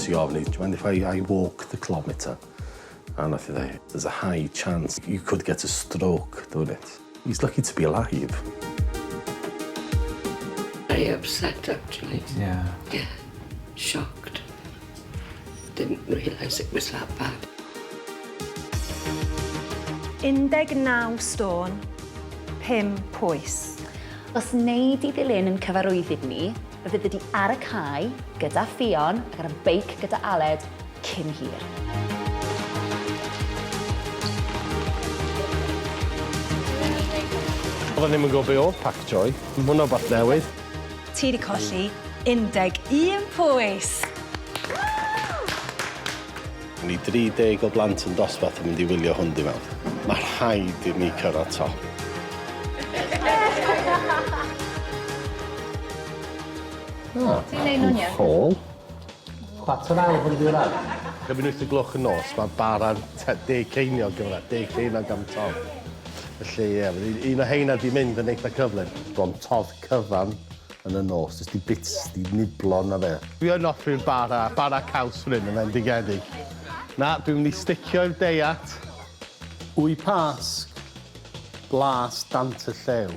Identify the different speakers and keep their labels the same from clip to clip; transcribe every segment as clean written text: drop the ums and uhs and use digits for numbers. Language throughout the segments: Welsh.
Speaker 1: ti ofni, do you mind if I walk the kilometre? A nath I ddweud, there's a high chance you could get a stroke doing it. He's lucky to be alive.
Speaker 2: Very upset, actually.
Speaker 3: Yeah.
Speaker 2: Yeah, shocked. Didn't realise it was that bad.
Speaker 4: 19 stôn, 5 pwys.
Speaker 5: Os wneud i ddilyn yn cyfarwyddyd ni, fyddi wedi ar y cae gyda Ffion ac ar y beic gyda Aled cyn hir.
Speaker 1: Oedden ni'n gwybod be oedd Pac Joy. Mae hwnna bach newydd.
Speaker 4: Ti wedi colli 11 pwys.
Speaker 1: Ni 30 o blant yn dosbarth yn mynd i wylio hwn di mewn. Mae rhaid i ni cyrraedd top.
Speaker 5: Ti'n neud nhw'n iawn?
Speaker 1: Hôl.
Speaker 3: Chwarter awr yn diwrnod.
Speaker 1: Gymryd 8 o gloch y nos, mae bara'n 10 ceiniog gyda, 10 ceiniog am tom. Felly, ie, un o heina di mynd yn eitha cyflym. Bron todd cyfan yn y nos, jyst i bits, di niblon na fe. Dwi yn offri'r bara caws fan hyn yn endigedig. Na, dwi'n mynd i sticio i'r deiat. Wy pasg, blas dant y llew.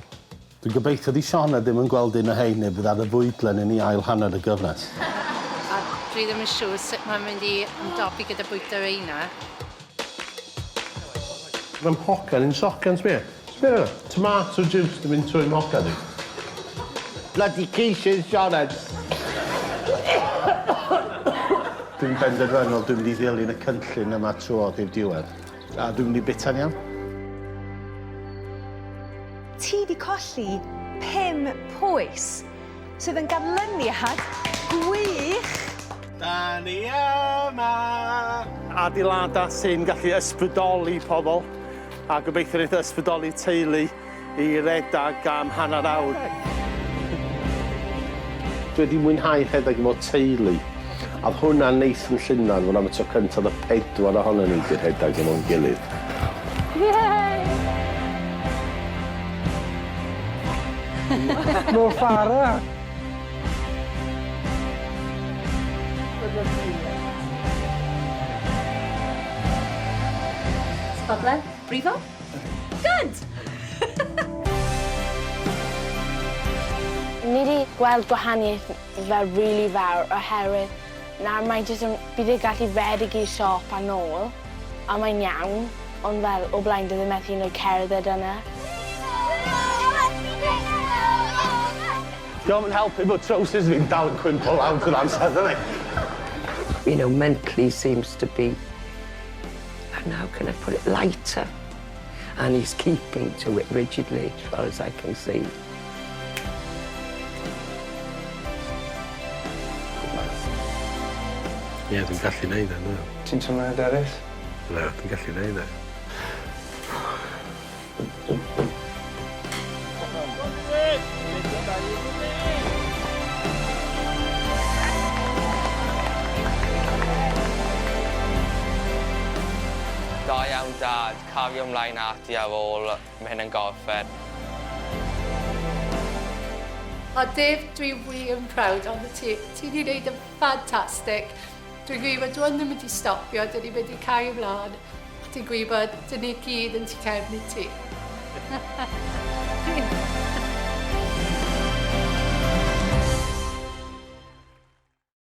Speaker 1: Dwi'n gobeithio di Siona ddim yn gweld un o heini bydd ar y fwydlen yn ei ail hanner y gyfnes.
Speaker 6: A dwi ddim yn siŵr sut mae'n mynd i ymdopi gyda bwyta reina.
Speaker 1: Mae'n hogan yn socan, sbio. Sbio, tomato juice dwi'n mynd trwy'n hogan i. Bloody ceisio Siona. Dwi'n benderfynol, dwi'n mynd i ddilyn y cynllun yma trwodd i'r diwedd. A dwi'n mynd i bita'n iawn.
Speaker 4: Ti wedi colli 5 pwys, sydd yn ganlyniad gwych.
Speaker 1: Da ni yma! Adeilada sy'n gallu ysbrydoli pobl, a gobeithio wneud ysbrydoli teulu i redag am hanner awr. Dwi wedi mwynhau rhedeg i fod teulu, a hwnna'n neith yn Llundain, fod am y tro cyntaf y 4 ohonyn ni wedi rhedeg i mewn gilydd.
Speaker 3: Mor fara.
Speaker 5: Sbodlen? Brifo? Good!
Speaker 7: Ni wedi gweld gwahaniaeth fel rili fawr oherwydd nawr mae jyst yn bydd ei gallu redeg i'r siop a nôl a mae'n iawn, ond fel o blaen dydyn methu nhw cerdded yna.
Speaker 1: Diolch yn helpu bod trowsus fi'n dal yn cwympo lawr drwy'r amser, dda
Speaker 2: You know, mentally seems to be, and how can I put it, lighter. And he's keeping to it rigidly, as far as I can see.
Speaker 1: Ie, dwi'n gallu neud e, no.
Speaker 3: Ti'n teimlo'n hyderus?
Speaker 1: Na, dwi'n gallu neud e.
Speaker 8: Da iawn, Dad. Cario ymlaen ati ar ôl mae hyn yn gorffen.
Speaker 6: A Dave, dwi'n wir yn proud ond ti. Ti wedi gwneud yn ffantastig. Dwi'n gwybod dwi'n ddim wedi stopio, dyn ni wedi cael ymlaen. Dwi'n gwybod dyn ni gyd yn tu cefn i ti.